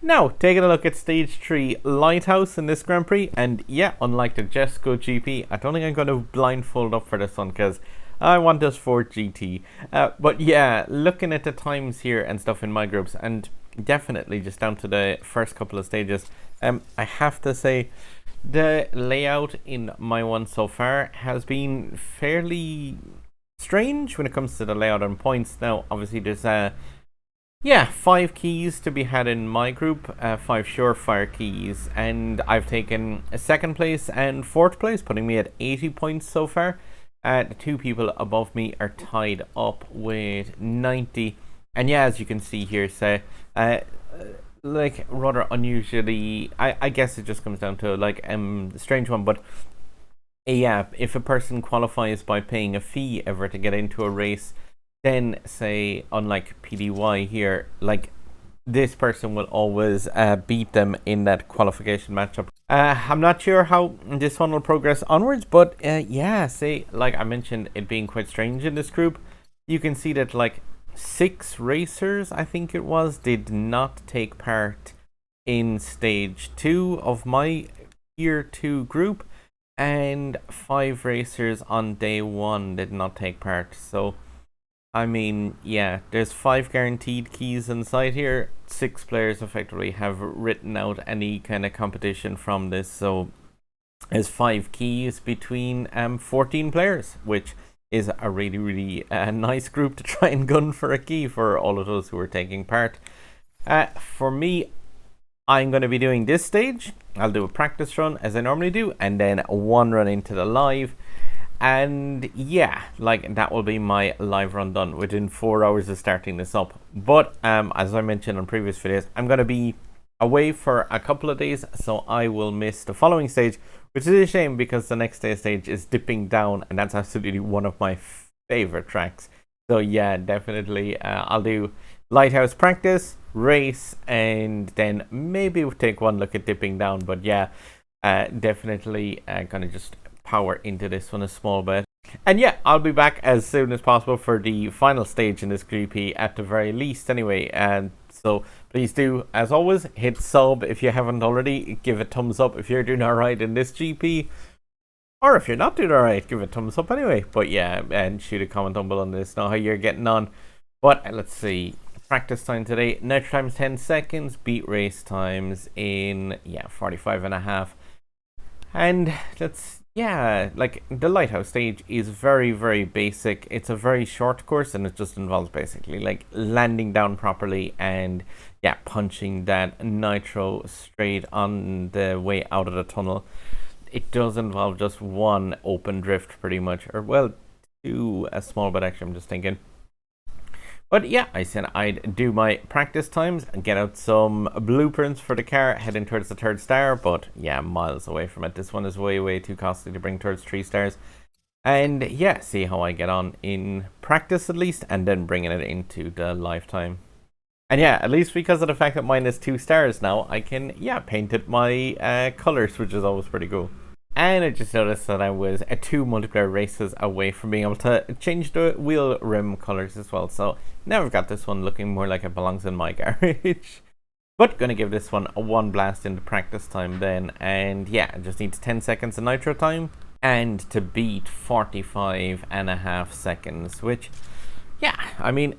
Now, taking a look at Stage 3 Lighthouse in this Grand Prix, and yeah, unlike the Jesco GP, I don't think I'm going to blindfold up for this one, because I want this Ford GT. But yeah, looking at the times here and stuff in my groups, and definitely just down to the first couple of stages, I have to say, the layout in my one so far has been fairly strange when it comes to the layout and points. Now, obviously, there's 5 keys to be had in my group, 5 surefire keys, and I've taken a 2nd place and 4th place, putting me at 80 points so far. The 2 people above me are tied up with 90, and yeah, as you can see here, say, like rather unusually, I guess it just comes down to like a strange one, but yeah, if a person qualifies by paying a fee ever to get into a race, then say unlike PDY here, like this person will always beat them in that qualification matchup. I'm not sure how this one will progress onwards, but yeah, say like I mentioned it being quite strange in this group, you can see that like 6 racers, I think it was, did not take part in stage 2 of my year 2 group, and 5 racers on day 1 did not take part. So I mean, yeah, there's 5 guaranteed keys inside here. 6 players effectively have written out any kind of competition from this, so there's 5 keys between 14 players, which is a really nice group to try and gun for a key for all of those who are taking part. For me, I'm going to be doing this stage. I'll do a practice run as I normally do, and then 1 run into the live. And yeah, like that will be my live run done within 4 hours of starting this up. But as I mentioned on previous videos, I'm going to be away for a couple of days, so I will miss the following stage, which is a shame because the next day stage is dipping down, and that's absolutely one of my favorite tracks. So yeah, definitely I'll do Lighthouse practice, race, and then maybe we'll take one look at dipping down. But yeah, definitely gonna just power into this one a small bit. And yeah, I'll be back as soon as possible for the final stage in this GP at the very least anyway. And so please do, as always, hit sub if you haven't already. Give a thumbs up if you're doing alright in this GP. Or if you're not doing alright, give a thumbs up anyway. But yeah, and shoot a comment down below and let us know how you're getting on. But let's see. Practice time today, nitro times 10 seconds, beat race times in 45.5. And let's like the Lighthouse stage is very basic. It's a very short course, and it just involves basically like landing down properly and punching that nitro straight on the way out of the tunnel. It does involve just 1 open drift pretty much, or well, 2 a small bit extra, I'm just thinking. But yeah, I said I'd do my practice times and get out some blueprints for the car heading towards the 3rd star, but yeah, miles away from it. This one is way too costly to bring towards 3 stars. And yeah, see how I get on in practice at least, and then bringing it into the lifetime. And yeah, at least because of the fact that mine is 2 stars now, I can paint it my colors, which is always pretty cool. And I just noticed that I was 2 multiplayer races away from being able to change the wheel rim colors as well. So now I've got this one looking more like it belongs in my garage. But gonna give this one a 1 blast into practice time then. And yeah, I just need 10 seconds of nitro time. And to beat 45.5 seconds, which, I mean,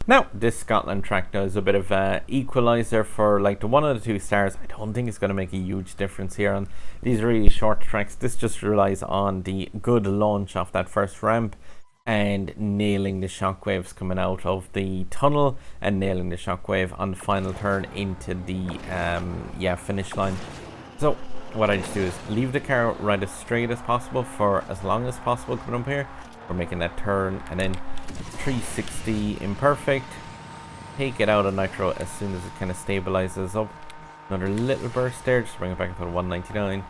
now this Scotland track does a bit of equalizer for like the 1 of the 2 stars. I don't think it's going to make a huge difference here on these really short tracks. This just relies on the good launch off that first ramp and nailing the shockwaves coming out of the tunnel and nailing the shockwave on the final turn into the finish line. So what I just do is leave the car right as straight as possible for as long as possible coming up here. We're making that turn, and then 360 imperfect. Take it out of nitro as soon as it kind of stabilizes up. Another little burst there, just bring it back up to 199.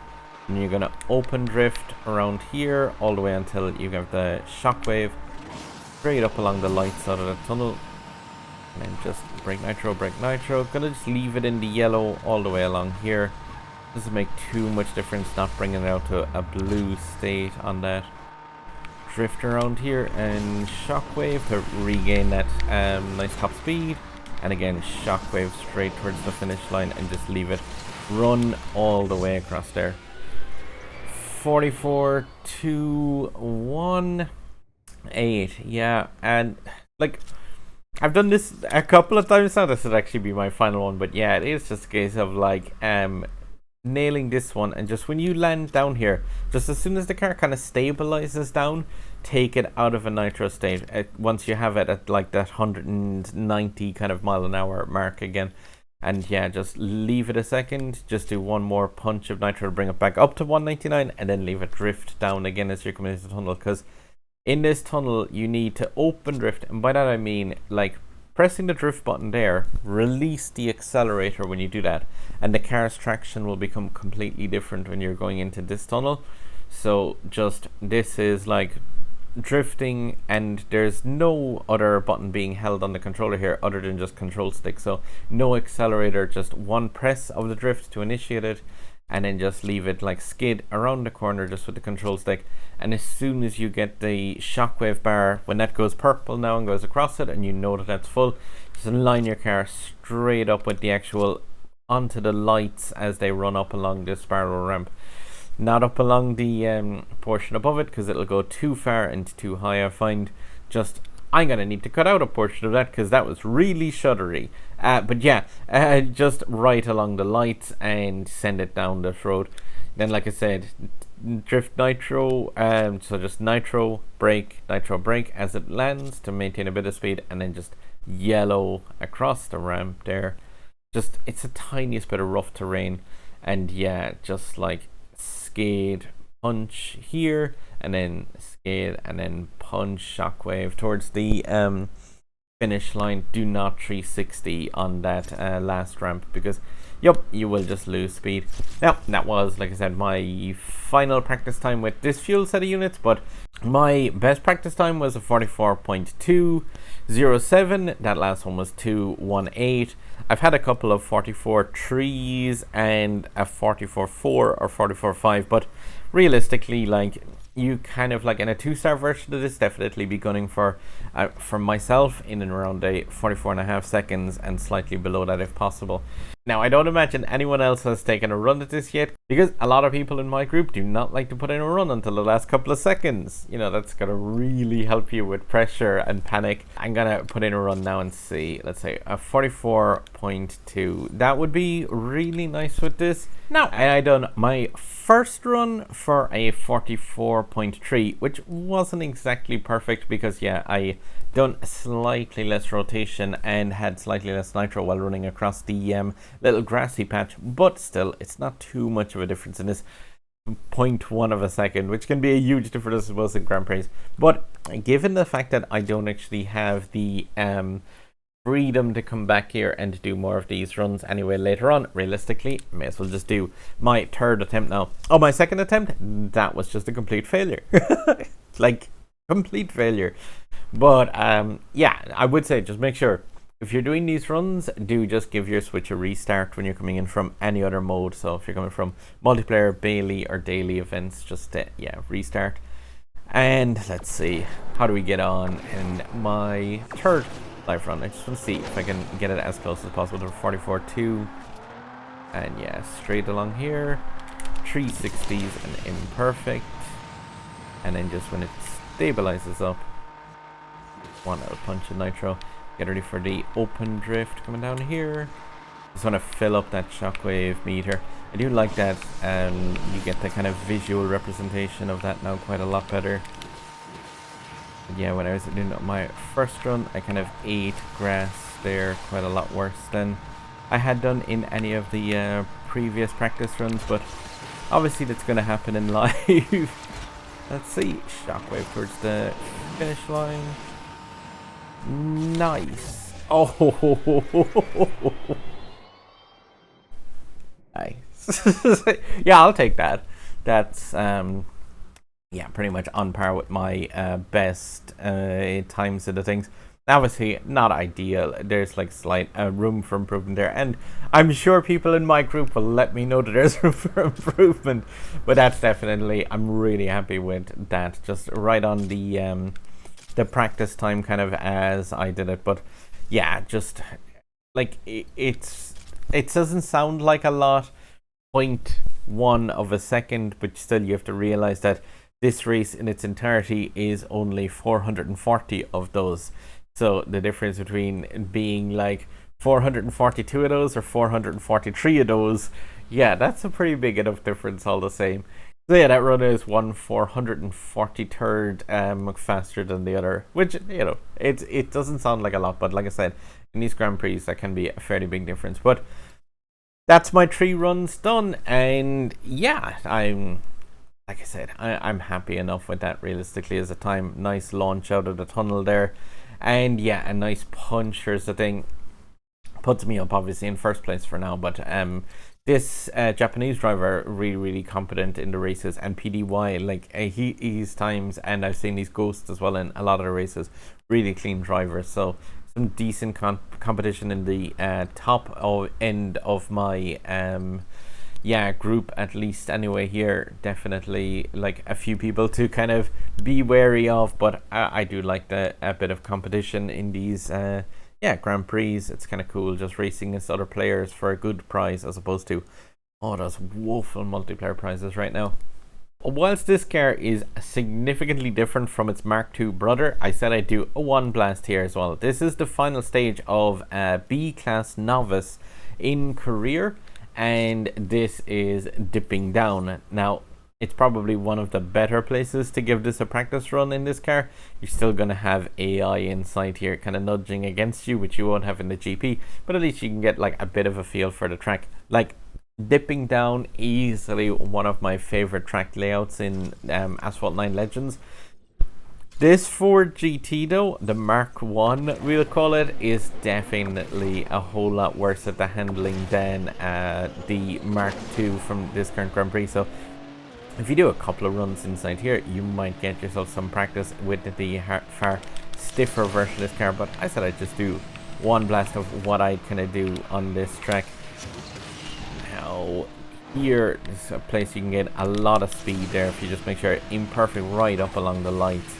And you're gonna open drift around here all the way until you have the shockwave straight up along the light side of the tunnel. And then just brake nitro, brake nitro. Gonna just leave it in the yellow all the way along here. Doesn't make too much difference not bringing it out to a blue state on that. Drift around here and shockwave to regain that nice top speed. And again, shockwave straight towards the finish line and just leave it run all the way across there. 44, 2, 1, 8. Yeah, and like I've done this a couple of times now. This would actually be my final one, but yeah, it is just a case of like nailing this one, and just when you land down here, just as soon as the car kind of stabilizes down, take it out of a nitro state. Once you have it at like that 190 kind of mile an hour mark again, and yeah, just leave it a second, just do one more punch of nitro to bring it back up to 199, and then leave it drift down again as you're coming into the tunnel, because in this tunnel you need to open drift, and by that I mean like pressing the drift button there, release the accelerator when you do that, and the car's traction will become completely different when you're going into this tunnel. So just, this is like drifting, and there's no other button being held on the controller here other than just control stick, so no accelerator, just one press of the drift to initiate it, and then just leave it like skid around the corner just with the control stick. And as soon as you get the shockwave bar, when that goes purple now and goes across it, and you know that that's full, just line your car straight up with the actual onto the lights as they run up along this spiral ramp, not up along the portion above it, because it'll go too far and too high. I find just I'm gonna need to cut out a portion of that because that was really shuddery. But yeah, just right along the lights and send it down this road. Then, like I said, drift nitro, so just nitro brake as it lands to maintain a bit of speed, and then just yellow across the ramp there. Just, it's the tiniest bit of rough terrain, and yeah, just like skid, punch here, and then skid, and then punch, shockwave towards the finish line. Do not 360 on that last ramp, because yep, you will just lose speed. Now, that was, like I said, my final practice time with this fuel set of units, but my best practice time was a 44.207. That last one was 218. I've had a couple of 44.3s and a 44.4 or 44.5, but realistically, like, you kind of like in a 2-star version of this, definitely be gunning for myself in and around a 44.5 seconds and slightly below that if possible. Now, I don't imagine anyone else has taken a run at this yet, because a lot of people in my group do not like to put in a run until the last couple of seconds. You know, that's gonna really help you with pressure and panic. I'm gonna put in a run now and see, let's say a 44.2. That would be really nice with this. Now, I done my first run for a 44.3, which wasn't exactly perfect because yeah, I done slightly less rotation and had slightly less nitro while running across the little grassy patch, but still, it's not too much of a difference in this 0.1 of a second, which can be a huge difference as well in Grand Prix. But given the fact that I don't actually have the freedom to come back here and do more of these runs anyway later on, realistically, I may as well just do my third attempt now. Oh, my second attempt, that was just a complete failure. Like, complete failure. But yeah, I would say just make sure if you're doing these runs, do just give your Switch a restart when you're coming in from any other mode. So if you're coming from multiplayer, Bailey, or daily events, just yeah, restart. And let's see, how do we get on in my third live run? I just want to see if I can get it as close as possible to 44.2. And yeah, straight along here, 360s and imperfect. And then just when it stabilizes up, one little punch of nitro. Get ready for the open drift coming down here. Just want to fill up that shockwave meter. I do like that. You get the kind of visual representation of that now quite a lot better. But yeah, when I was doing my first run, I kind of ate grass there quite a lot worse than I had done in any of the previous practice runs. But obviously that's going to happen in live. Let's see. Shockwave towards the finish line. Nice. Oh, nice. Yeah, I'll take that. That's yeah, pretty much on par with my best times of the things. Obviously not ideal. There's like slight room for improvement there, and I'm sure people in my group will let me know that there's room for improvement. But that's definitely, I'm really happy with that. Just right on the practice time kind of as I did it. But yeah, just like it doesn't sound like a lot, 0.1 of a second, but still you have to realize that this race in its entirety is only 440 of those. So the difference between being like 442 of those or 443 of those, yeah, that's a pretty big enough difference all the same. So yeah, that run is 443rd faster than the other, which, you know, it doesn't sound like a lot, but like I said, in these Grand Prix that can be a fairly big difference. But that's my 3 runs done, and yeah, like I said, I'm happy enough with that realistically as a time. Nice launch out of the tunnel there, and yeah, a nice punch. Here's the thing, puts me up obviously in first place for now, but this Japanese driver really competent in the races, and PDY, like he's times, and I've seen these ghosts as well in a lot of the races, really clean drivers. So some decent competition in the top end of my group, at least anyway. Here definitely like a few people to kind of be wary of, but I do like a bit of competition in these Grand Prix. It's kind of cool just racing against other players for a good prize, as opposed to those woeful multiplayer prizes right now. Whilst this car is significantly different from its Mark II brother, I said I'd do a one blast here as well. This is the final stage of B-Class Novice in career, and this is dipping down. Now, it's probably one of the better places to give this a practice run in this car. You're still going to have AI inside here kind of nudging against you, which you won't have in the GP, but at least you can get like a bit of a feel for the track. Like, dipping down, easily one of my favorite track layouts in Asphalt 9 Legends. This Ford GT though, the Mark 1 we'll call it, is definitely a whole lot worse at the handling than the Mark 2 from this current Grand Prix. So if you do a couple of runs inside here, you might get yourself some practice with the far stiffer version of this car, but I said I'd just do one blast of what I kind of do on this track. Now, here is a place you can get a lot of speed there if you just make sure imperfect right up along the lights.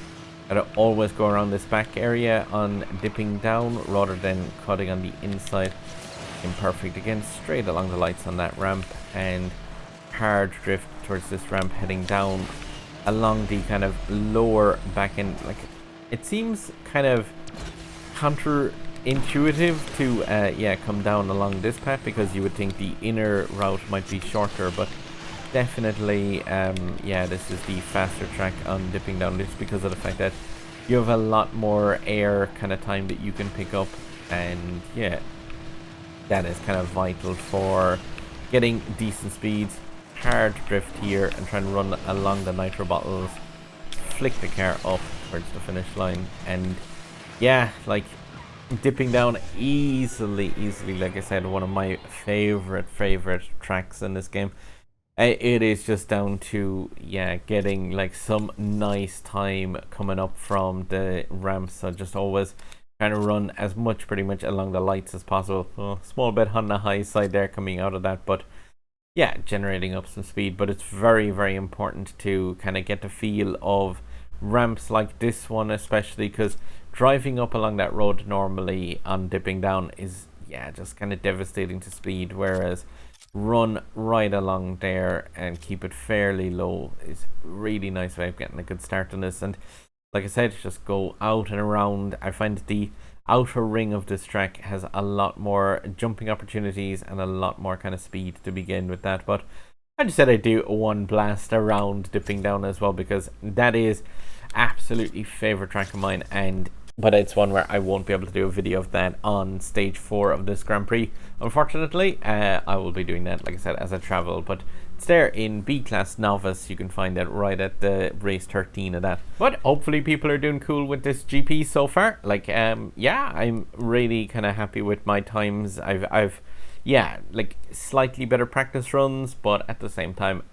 Gotta always go around this back area on dipping down rather than cutting on the inside. Imperfect again, straight along the lights on that ramp, and hard drift towards this ramp heading down along the kind of lower back end. Like, it seems kind of counterintuitive to come down along this path, because you would think the inner route might be shorter, but definitely this is the faster track on dipping down, just because of the fact that you have a lot more air kind of time that you can pick up, and yeah, that is kind of vital for getting decent speeds. Hard drift here and try and run along the nitro bottles, flick the car up towards the finish line, and yeah, like dipping down easily, like I said, one of my favorite tracks in this game. It is just down to getting like some nice time coming up from the ramps. So just always trying to run as much pretty much along the lights as possible. Small bit on the high side there coming out of that, but yeah, generating up some speed. But it's very important to kind of get the feel of ramps like this one, especially because driving up along that road normally on dipping down is just kind of devastating to speed, whereas run right along there and keep it fairly low is really nice way of getting a good start on this. And like I said, just go out and around. I find the outer ring of this track has a lot more jumping opportunities and a lot more kind of speed to begin with that. But I just said I'd do one blast around dipping down as well, because that is absolutely favorite track of mine, but it's one where I won't be able to do a video of that on stage 4 of this Grand Prix. Unfortunately, I will be doing that, like I said, as I travel. But it's there in B-Class Novice. You can find it right at the race 13 of that. But hopefully people are doing cool with this GP so far. Like, I'm really kind of happy with my times. I've like slightly better practice runs, but at the same time,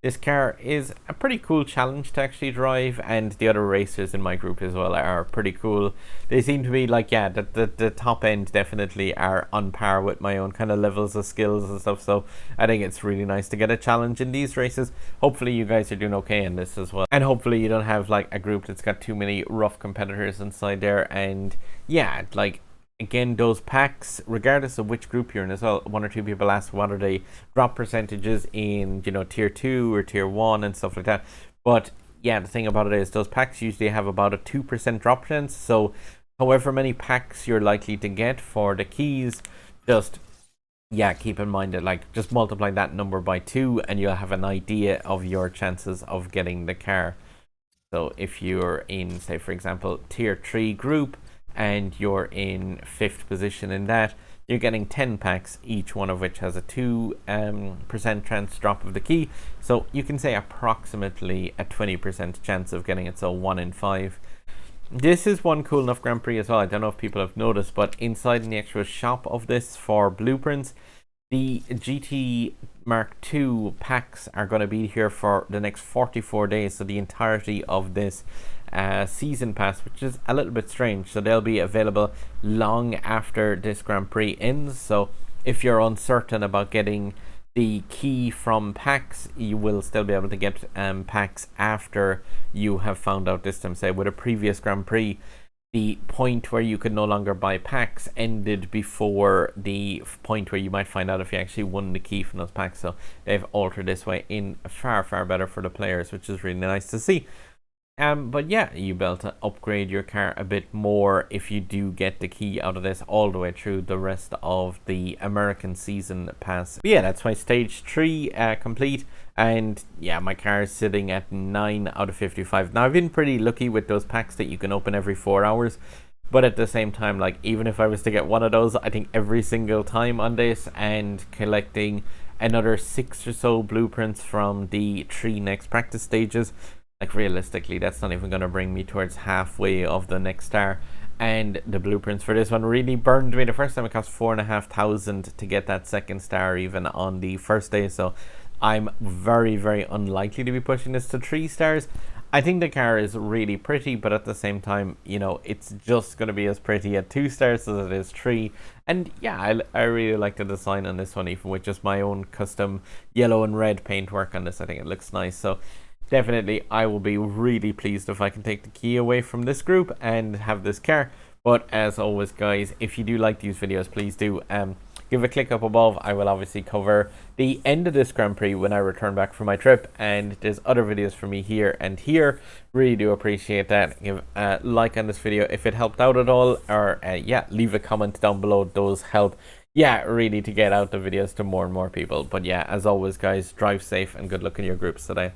this car is a pretty cool challenge to actually drive, and the other racers in my group as well are pretty cool. They seem to be like, the top end definitely are on par with my own kind of levels of skills and stuff, so I think it's really nice to get a challenge in these races. Hopefully you guys are doing okay in this as well, and hopefully you don't have like a group that's got too many rough competitors inside there, and like again, those packs, regardless of which group you're in as well, one or two people ask what are the drop percentages in, you know, tier 2 or tier 1 and stuff like that. But yeah, the thing about it is those packs usually have about a 2% drop chance. So however many packs you're likely to get for the keys, just yeah, keep in mind that like just multiply that number by 2 and you'll have an idea of your chances of getting the car. So if you're in, say for example, tier 3 group and you're in 5th position in that, you're getting 10 packs, each one of which has a 2% chance drop of the key. So you can say approximately a 20% chance of getting it, so 1 in 5. This is one cool enough Grand Prix as well. I don't know if people have noticed, but inside in the actual shop of this for blueprints, the GT Mark II packs are going to be here for the next 44 days, so the entirety of this season pass, which is a little bit strange. So they'll be available long after this Grand Prix ends. So if you're uncertain about getting the key from packs, you will still be able to get packs after you have found out this time. Say with a previous Grand Prix, the point where you could no longer buy packs ended before the point where you might find out if you actually won the key from those packs. So they've altered this way in far better for the players, which is really nice to see. But yeah, you'll be able to upgrade your car a bit more if you do get the key out of this all the way through the rest of the American season pass. But yeah, that's my stage 3 complete, and yeah, my car is sitting at 9 out of 55. Now I've been pretty lucky with those packs that you can open every 4 hours, but at the same time, like even if I was to get one of those, I think every single time on this and collecting another 6 or so blueprints from the 3 next practice stages, like realistically that's not even going to bring me towards halfway of the next star. And the blueprints for this one really burned me. The first time it cost 4,500 to get that second star even on the first day, so I'm very unlikely to be pushing this to 3 stars. I think the car is really pretty, but at the same time, you know, it's just going to be as pretty at 2 stars as it is 3. And yeah, I really like the design on this one, even with just my own custom yellow and red paintwork on this. I think it looks nice. So definitely I will be really pleased if I can take the key away from this group and have this car. But as always guys, if you do like these videos, please do give a click up above. I will obviously cover the end of this Grand Prix when I return back from my trip, and there's other videos for me here and here. Really do appreciate that. Give a like on this video if it helped out at all, or yeah, leave a comment down below. Those help, yeah, really to get out the videos to more and more people. But yeah, as always guys, drive safe and good luck in your groups today.